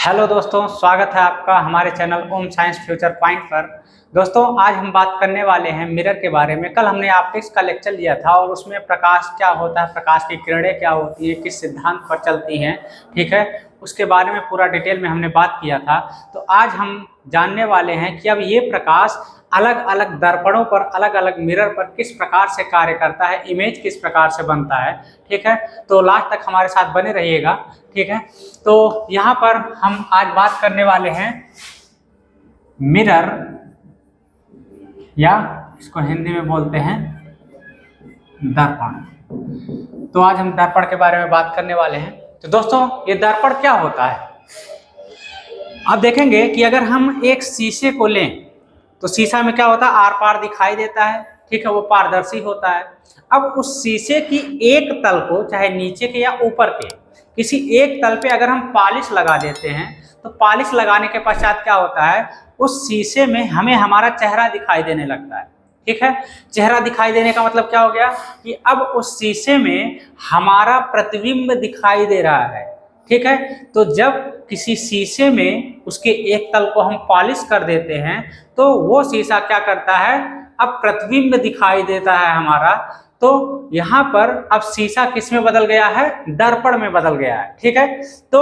Hello दोस्तों, स्वागत है आपका हमारे चैनल ओम साइंस फ्यूचर पॉइंट पर। दोस्तों, आज हम बात करने वाले हैं मिरर के बारे में। कल हमने ऑप्टिक्स का लेक्चर लिया था और उसमें प्रकाश क्या होता है, प्रकाश की किरणें क्या होती है, किस सिद्धांत पर चलती हैं, ठीक है, उसके बारे में पूरा डिटेल में हमने बात किया था। तो आज हम जानने वाले हैं कि अब ये प्रकाश अलग अलग दर्पणों पर, अलग अलग मिरर पर किस प्रकार से कार्य करता है, इमेज किस प्रकार से बनता है, ठीक है। तो लास्ट तक हमारे साथ बने रहिएगा, ठीक है। तो यहाँ पर हम आज बात करने वाले हैं मिरर, या इसको हिंदी में बोलते हैं दर्पण। तो आज हम दर्पण के बारे में बात करने वाले हैं। तो दोस्तों, ये दर्पण क्या होता है? आप देखेंगे कि अगर हम एक शीशे को लें तो शीशा में क्या होता है, आर पार दिखाई देता है, ठीक है, वो पारदर्शी होता है। अब उस शीशे की एक तल को, चाहे नीचे के या ऊपर के किसी एक तल पे अगर हम पॉलिश लगा देते हैं तो पॉलिश लगाने के पश्चात क्या होता है, उस शीशे में हमें हमारा चेहरा दिखाई देने लगता है, ठीक है। चेहरा दिखाई देने का मतलब क्या हो गया कि अब उस शीशे में हमारा प्रतिबिंब दिखाई दे रहा है, ठीक है। तो जब किसी शीशे में उसके एक तल को हम पॉलिश कर देते हैं तो वो शीशा क्या करता है, अब प्रतिबिंब दिखाई देता है हमारा। तो यहाँ पर अब शीशा किस में बदल गया है, दर्पण में बदल गया है, ठीक है। तो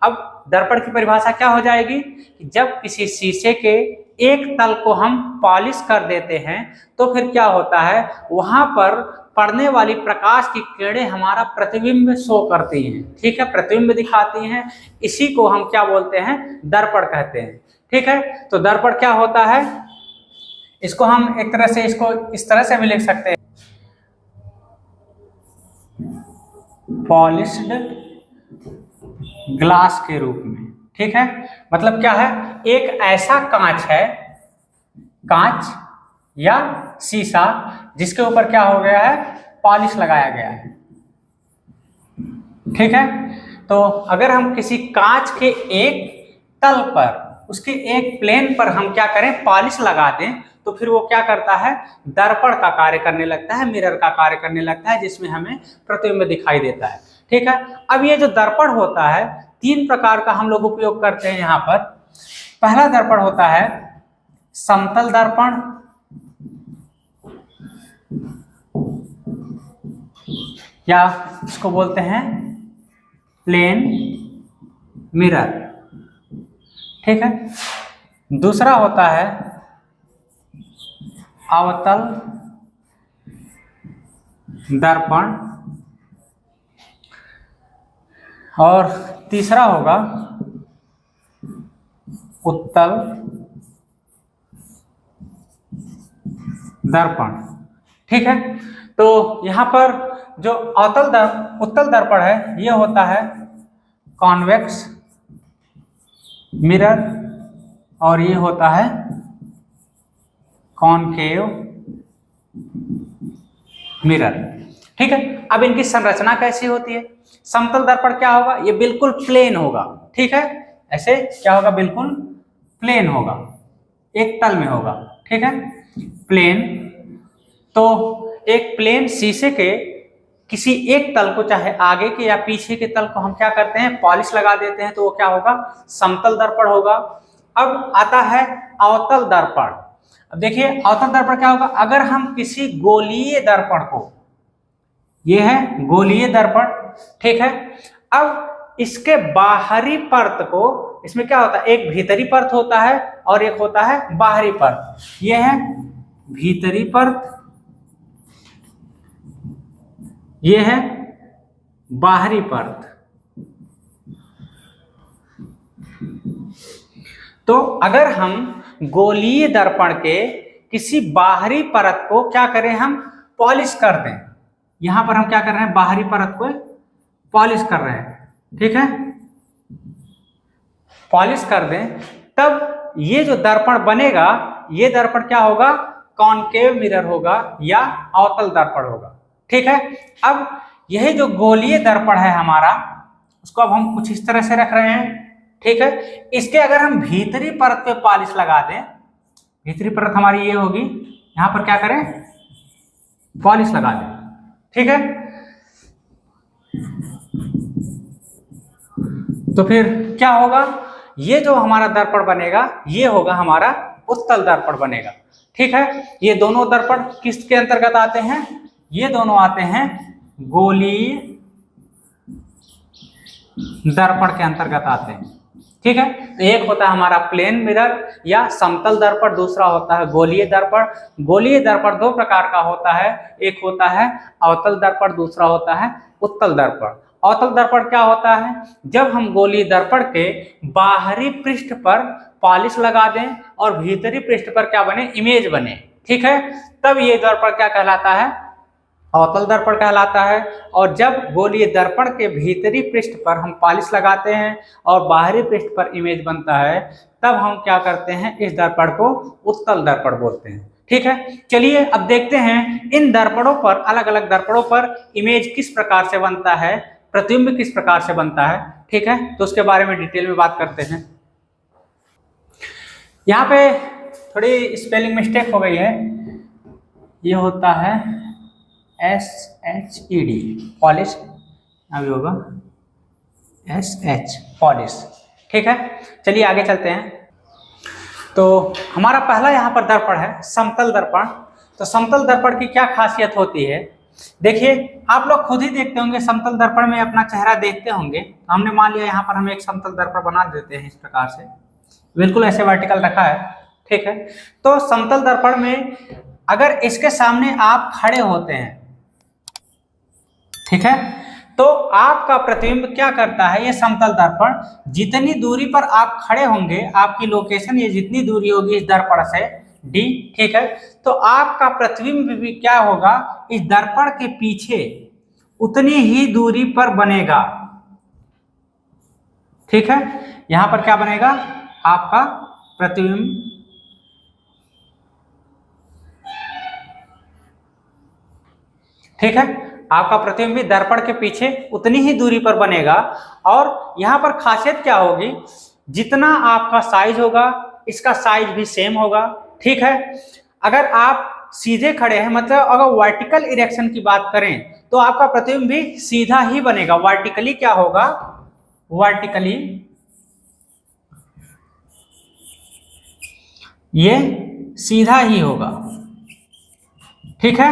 अब दर्पण की परिभाषा क्या हो जाएगी कि जब किसी शीशे के एक तल को हम पॉलिश कर देते हैं तो फिर क्या होता है, वहां पर पड़ने वाली प्रकाश की किरणें हमारा प्रतिबिंब शो करती हैं, ठीक है, प्रतिबिंब दिखाती हैं। इसी को हम क्या बोलते हैं, दर्पण कहते हैं, ठीक है। तो दर्पण क्या होता है, इसको हम एक तरह से इसको इस तरह से भी लिख सकते हैं, पॉलिश्ड ग्लास के रूप में, ठीक है। मतलब क्या है, एक ऐसा कांच है, कांच या शीशा जिसके ऊपर क्या हो गया है, पॉलिश लगाया गया है, ठीक है। तो अगर हम किसी कांच के एक तल पर, उसके एक प्लेन पर हम क्या करें, पॉलिश लगा दें तो फिर वो क्या करता है, दर्पण का कार्य करने लगता है, मिरर का कार्य करने लगता है, जिसमें हमें प्रतिबिंब दिखाई देता है, ठीक है। अब ये जो दर्पण होता है, तीन प्रकार का हम लोग उपयोग करते हैं यहाँ पर। पहला दर्पण होता है समतल दर्पण, या इसको बोलते हैं प्लेन मिरर, ठीक है। दूसरा होता है अवतल दर्पण, और तीसरा होगा उत्तल दर्पण, ठीक है। तो यहाँ पर जो उत्तल दर्पण है, ये होता है कॉन्वेक्स मिरर, और ये होता है कॉनकेव मिरर, ठीक है। अब इनकी संरचना कैसी होती है? समतल दर्पण क्या होगा, ये बिल्कुल प्लेन होगा, ठीक है। ऐसे क्या होगा, बिल्कुल प्लेन होगा, एक तल में होगा, ठीक है, प्लेन। तो एक प्लेन शीशे के किसी एक तल को, चाहे आगे के या पीछे के तल को, हम क्या करते हैं, पॉलिश लगा देते हैं, तो वो क्या होगा, समतल दर्पण होगा। अब आता है अवतल दर्पण। अब देखिए अवतल दर्पण क्या होगा, अगर हम किसी गोलीय दर्पण को, ये है गोलीय दर्पण, ठीक है। अब इसके बाहरी परत को, इसमें क्या होता है, एक भीतरी परत होता है और एक होता है बाहरी परत। ये है भीतरी परत, ये है बाहरी परत। तो अगर हम गोलीय दर्पण के किसी बाहरी परत को क्या करें, हम पॉलिश कर दें, यहां पर हम क्या कर रहे हैं, बाहरी परत को पॉलिश कर रहे हैं, ठीक है, पॉलिश कर दें, तब ये जो दर्पण बनेगा, ये दर्पण क्या होगा, कॉनकेव मिरर होगा या अवतल दर्पण होगा, ठीक है। अब यह जो गोलीय दर्पण है हमारा, उसको अब हम कुछ इस तरह से रख रहे हैं, ठीक है। इसके अगर हम भीतरी परत पे पॉलिश लगा दें, भीतरी परत हमारी ये होगी, यहां पर क्या करें, पॉलिश लगा दें, ठीक है। तो फिर क्या होगा, ये जो हमारा दर्पण बनेगा ये होगा हमारा उत्तल दर्पण बनेगा। ठीक है, ये दोनों दर्पण किसके अंतर्गत आते हैं, ये दोनों आते हैं गोलीय दर्पण के अंतर्गत आते हैं। ठीक है, तो एक होता है हमारा प्लेन मिरर या समतल दर्पण, दूसरा होता है गोलीय दर्पण। गोलीय दर्पण दो प्रकार का होता है, एक होता है अवतल दर्पण, दूसरा होता है उत्तल दर्पण। अवतल दर्पण क्या होता है, जब हम गोलीय दर्पण के बाहरी पृष्ठ पर पॉलिश लगा दें और भीतरी पृष्ठ पर क्या बने, इमेज बने। ठीक है, तब ये दर्पण क्या कहलाता है, अवतल दर्पण कहलाता है। और जब गोलीय दर्पण के भीतरी पृष्ठ पर हम पॉलिश लगाते हैं और बाहरी पृष्ठ पर इमेज बनता है, तब हम क्या करते हैं, इस दर्पण को उत्तल दर्पण बोलते हैं। ठीक है, चलिए अब देखते हैं इन दर्पणों पर, अलग अलग दर्पणों पर इमेज किस प्रकार से बनता है, प्रतिबिंब किस प्रकार से बनता है। ठीक है, तो उसके बारे में डिटेल में बात करते हैं। यहाँ पे थोड़ी स्पेलिंग मिस्टेक हो गई है, ये होता है SHED पॉलिश, अभी होगा SH पॉलिश। ठीक है, चलिए आगे चलते हैं। तो हमारा पहला यहाँ पर दर्पण है समतल दर्पण। तो समतल दर्पण की क्या खासियत होती है, देखिए आप लोग खुद ही देखते होंगे, समतल दर्पण में अपना चेहरा देखते होंगे। तो हमने मान लिया यहाँ पर हम एक समतल दर्पण बना देते हैं इस प्रकार से, बिल्कुल ऐसे वर्टिकल रखा है। ठीक है, तो समतल दर्पण में अगर इसके सामने आप खड़े होते हैं, ठीक है, तो आपका प्रतिबिंब क्या करता है, ये समतल दर्पण जितनी दूरी पर आप खड़े होंगे, आपकी लोकेशन ये जितनी दूरी होगी इस दर्पण से D, ठीक है, तो आपका प्रतिबिंब भी क्या होगा, इस दर्पण के पीछे उतनी ही दूरी पर बनेगा। ठीक है, यहां पर क्या बनेगा, आपका प्रतिबिंब ठीक है, आपका प्रतिबिंब भी दर्पण के पीछे उतनी ही दूरी पर बनेगा। और यहां पर खासियत क्या होगी, जितना आपका साइज होगा इसका साइज भी सेम होगा। ठीक है, अगर आप सीधे खड़े हैं, मतलब अगर वर्टिकल इरेक्शन की बात करें तो आपका प्रतिबिंब भी सीधा ही बनेगा। वर्टिकली क्या होगा, वर्टिकली ये सीधा ही होगा। ठीक है,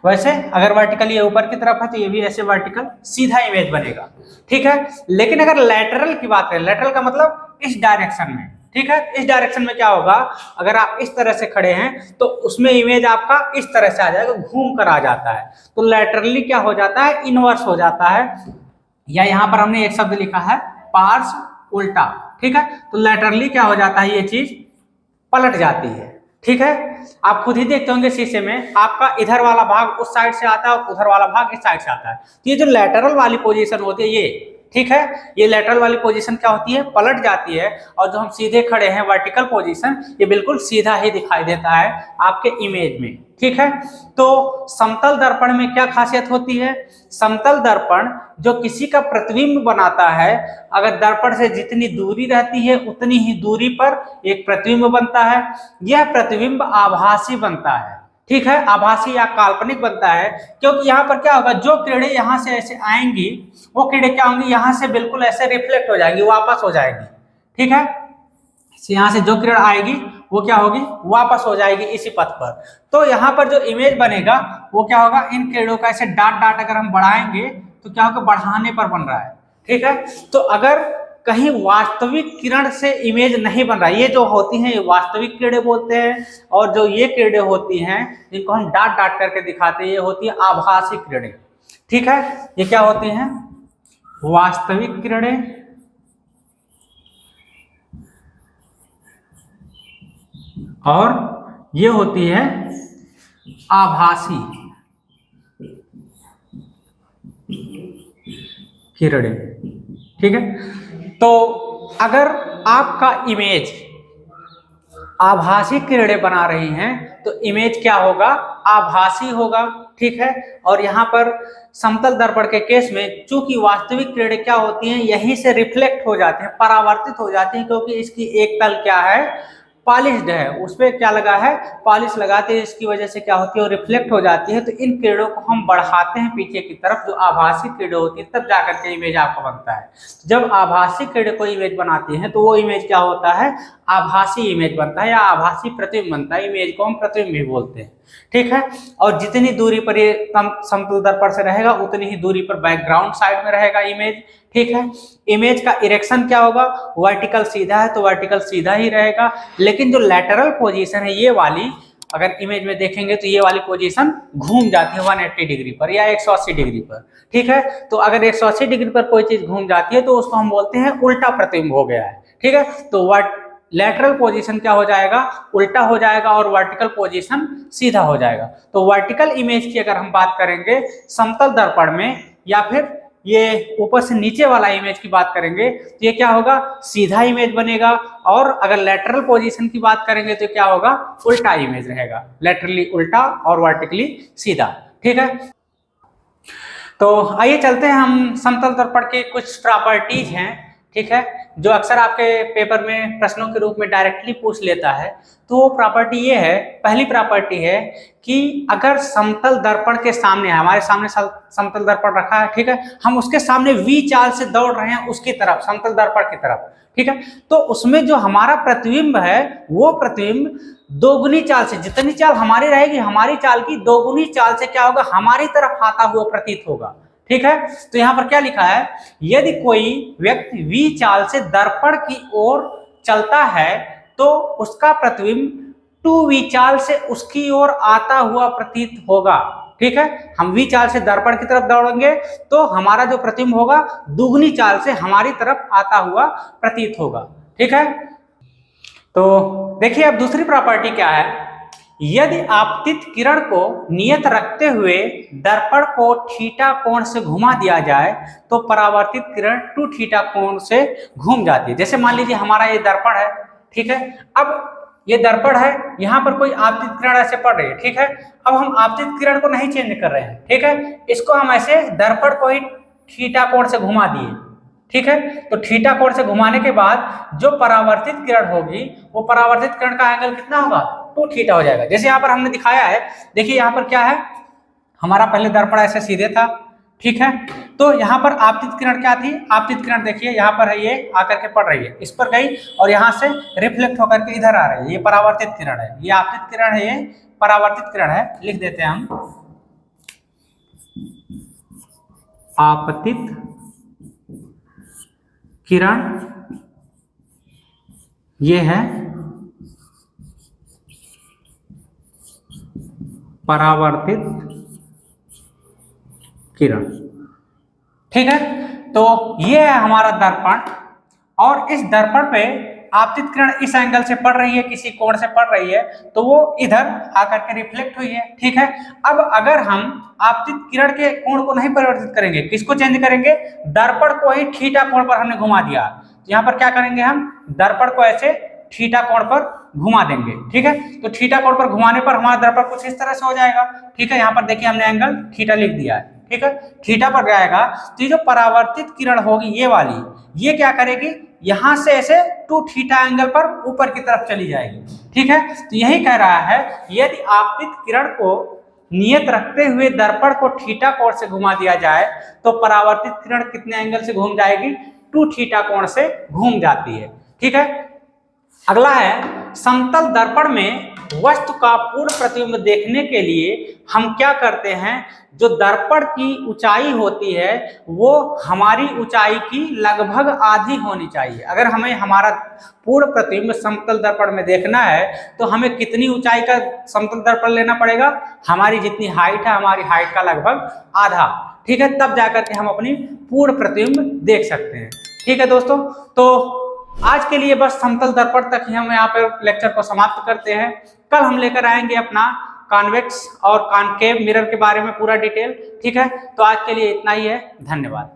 वैसे अगर वर्टिकल ये ऊपर की तरफ है तो ये भी ऐसे वर्टिकल सीधा इमेज बनेगा। ठीक है, लेकिन अगर लैटरल की बात करें, लैटरल का मतलब इस डायरेक्शन में, ठीक है, इस डायरेक्शन में क्या होगा, अगर आप इस तरह से खड़े हैं तो उसमें इमेज आपका इस तरह से आ जाएगा, घूम कर आ जाता है। तो लैटरली क्या हो जाता है, इनवर्स हो जाता है, या यहाँ पर हमने एक शब्द लिखा है पार्श उल्टा। ठीक है, तो लैटरली क्या हो जाता है, ये चीज पलट जाती है। ठीक है, आप खुद ही देखते होंगे शीशे में, आपका इधर वाला भाग उस साइड से आता है और उधर वाला भाग इस साइड से आता है। तो ये जो लैटरल वाली पोजीशन होती है ये, ठीक है, ये लैटरल वाली पोजीशन क्या होती है, पलट जाती है। और जो हम सीधे खड़े हैं वर्टिकल पोजीशन, ये बिल्कुल सीधा ही दिखाई देता है आपके इमेज में। ठीक है, तो समतल दर्पण में क्या खासियत होती है, समतल दर्पण जो किसी का प्रतिबिंब बनाता है, अगर दर्पण से जितनी दूरी रहती है उतनी ही दूरी पर एक प्रतिबिंब बनता है। यह प्रतिबिंब आभासी बनता है। ठीक है, आभासी या काल्पनिक बनता है, क्योंकि यहाँ पर क्या होगा, जो किरणें यहाँ से ऐसे आएंगी वो किरणें क्या होंगी, यहाँ से बिल्कुल ऐसे रिफ्लेक्ट हो जाएगी, वापस हो जाएगी। ठीक है, यहाँ से जो किरण आएगी वो क्या होगी, वापस हो जाएगी इसी पथ पर। तो यहाँ पर जो इमेज बनेगा वो क्या होगा, इन किरणों का ऐसे डाट डाट अगर हम बढ़ाएंगे तो क्या होगा, बढ़ाने पर बन रहा है। ठीक है, तो अगर कहीं वास्तविक किरण से इमेज नहीं बन रहा है, ये जो होती हैं ये वास्तविक किरणें बोलते हैं, और जो ये किरणें होती हैं जिनको हम डाट डाट करके दिखाते हैं, ये होती है आभासी किरणें। ठीक है, ये क्या होती हैं, वास्तविक किरणें और ये होती है आभासी किरणें। ठीक है, तो अगर आपका इमेज आभासी किरणें बना रही हैं तो इमेज क्या होगा, आभासी होगा। ठीक है, और यहाँ पर समतल दर्पण के केस में चूंकि वास्तविक किरणें क्या होती हैं, यहीं से रिफ्लेक्ट हो जाती हैं, परावर्तित हो जाती हैं, क्योंकि इसकी एक तल क्या है, पॉलिश्ड है, उस पर क्या लगा है, पॉलिश लगाते हैं, इसकी वजह से क्या होती है, वो रिफ्लेक्ट हो जाती है। तो इन किरणों को हम बढ़ाते हैं पीछे की तरफ, जो आभासी किरणें होती है, तब जाकर के इमेज आपका बनता है। जब आभासी किरणें कोई इमेज बनाती हैं तो वो इमेज क्या होता है, आभासी इमेज बनता है या आभासी प्रतिबिंब बनता है। इमेज को हम प्रतिबिंब भी बोलते हैं, ठीक है। और जितनी दूरी पर ये समतल दर्पण से रहेगा उतनी ही दूरी पर बैकग्राउंड साइड में रहेगा इमेज, ठीक है। इमेज का इरेक्शन क्या होगा, वर्टिकल सीधा है तो वर्टिकल सीधा ही रहेगा, लेकिन जो लैटरल पोजीशन है ये वाली, अगर इमेज में देखेंगे तो ये वाली पोजीशन घूम जाती है 180 डिग्री पर या 180 डिग्री पर, ठीक है। तो अगर 180 डिग्री पर कोई चीज घूम जाती है तो उसको हम बोलते हैं उल्टा प्रतिबिंब हो गया है, ठीक है। तो लैटरल पोजीशन क्या हो जाएगा, उल्टा हो जाएगा, और वर्टिकल पोजीशन सीधा हो जाएगा। तो वर्टिकल इमेज की अगर हम बात करेंगे समतल दर्पण में, या फिर ये ऊपर से नीचे वाला इमेज की बात करेंगे तो ये क्या होगा, सीधा इमेज बनेगा। और अगर लैटरल पोजीशन की बात करेंगे तो क्या होगा, उल्टा इमेज रहेगा, लैटरली उल्टा और वर्टिकली सीधा, ठीक है। तो आइए चलते हैं हम समतल दर्पण के कुछ प्रॉपर्टीज हैं, ठीक है, जो अक्सर आपके पेपर में प्रश्नों के रूप में डायरेक्टली पूछ लेता है। तो वो प्रॉपर्टी ये है, पहली प्रॉपर्टी है कि अगर समतल दर्पण के सामने, हमारे सामने समतल दर्पण रखा है, ठीक है, हम उसके सामने वी चाल से दौड़ रहे हैं उसकी तरफ, समतल दर्पण की तरफ, ठीक है, तो उसमें जो हमारा प्रतिबिंब है वो प्रतिबिंब दोगुनी चाल से, जितनी चाल हमारी रहेगी हमारी चाल की दोगुनी चाल से क्या होगा, हमारी तरफ आता हुआ प्रतीत होगा, ठीक है। तो यहाँ पर क्या लिखा है, यदि कोई व्यक्ति वी चाल से दर्पण की ओर चलता है तो उसका प्रतिबिंब 2v चाल से उसकी ओर आता हुआ प्रतीत होगा, ठीक है। हम v चाल से दर्पण की तरफ दौड़ेंगे तो हमारा जो प्रतिबिंब होगा दुगनी चाल से हमारी तरफ आता हुआ प्रतीत होगा, ठीक है। तो देखिए अब दूसरी प्रॉपर्टी क्या है, यदि आपतित किरण को नियत रखते हुए दर्पण को थीटा कोण से घुमा दिया जाए तो परावर्तित किरण 2 थीटा कोण से घूम जाती है। जैसे मान लीजिए हमारा ये दर्पण है, ठीक है, अब ये दर्पण है, यहाँ पर कोई आपतित किरण ऐसे पड़ रही है, ठीक है। अब हम आपतित किरण को नहीं चेंज कर रहे हैं, ठीक है, इसको हम ऐसे दर्पण को ही थीटा कोण से घुमा दिए, ठीक है। तो थीटा कोण से घुमाने के बाद जो परावर्तित किरण होगी वो परावर्तित किरण का एंगल कितना होगा, 2 थीटा हो जाएगा। जैसे यहाँ पर हमने दिखाया है, देखिए यहाँ पर क्या है, हमारा पहले दर्पण ऐसे सीधे था, ठीक है, तो यहाँ पर आपतित किरण क्या थी, आपतित किरण देखिए यहाँ पर है, ये आकर के पड़ रही है, इस पर गई और यहाँ से रिफ्लेक्ट होकर के इधर आ रही है, ये परावर्तित किरण है, ये आपतित किरण है, ये परावर्तित किरण है, लिख देते हैं हम आपतित किरण, ये है परावर्तित किरण, ठीक है। तो ये है हमारा दर्पण, और इस दर्पण पे आपतित किरण इस एंगल से पड़ रही है, किसी कोण से पड़ रही है, तो वो इधर आकर के रिफ्लेक्ट हुई है, ठीक है। अब अगर हम आपतित किरण के कोण को नहीं परिवर्तित करेंगे, किसको चेंज करेंगे, दर्पण को ही थीटा कोण पर हमने घुमा दिया, तो यहाँ पर क्या करेंगे, हम दर्पण को ऐसे थीटा कोण पर घुमा देंगे, ठीक है। तो थीटा कोण पर घुमाने पर हमारा दर्पण कुछ इस तरह से हो जाएगा, ठीक है। यहाँ पर देखिए हमने एंगल थीटा लिख दिया है, ठीक है, थीटा पर जाएगा तो ये जो परावर्तित किरण होगी ये वाली, ये क्या करेगी, यहां से ऐसे 2 थीटा एंगल पर ऊपर की तरफ चली जाएगी, ठीक है। तो यही कह रहा है, यदि आपतित किरण को नियत रखते हुए दर्पण को थीटा कोण से घुमा दिया जाए तो परावर्तित किरण कितने एंगल से घूम जाएगी, 2 थीटा कोण से घूम जाती है, ठीक है। अगला है, समतल दर्पण में वस्तु का पूर्ण प्रतिबिंब देखने के लिए हम क्या करते हैं, जो दर्पण की ऊंचाई होती है वो हमारी ऊंचाई की लगभग आधी होनी चाहिए। अगर हमें हमारा पूर्ण प्रतिबिंब समतल दर्पण में देखना है तो हमें कितनी ऊंचाई का समतल दर्पण लेना पड़ेगा, हमारी जितनी हाइट है हमारी हाइट का लगभग आधा, ठीक है, तब जाकर के हम अपनी पूर्ण प्रतिबिंब देख सकते हैं, ठीक है दोस्तों। तो आज के लिए बस समतल दर्पण तक ही हम यहाँ पे लेक्चर को समाप्त करते हैं। कल हम लेकर आएंगे अपना कॉन्वेक्स और कॉनकेव मिरर के बारे में पूरा डिटेल, ठीक है। तो आज के लिए इतना ही है, धन्यवाद।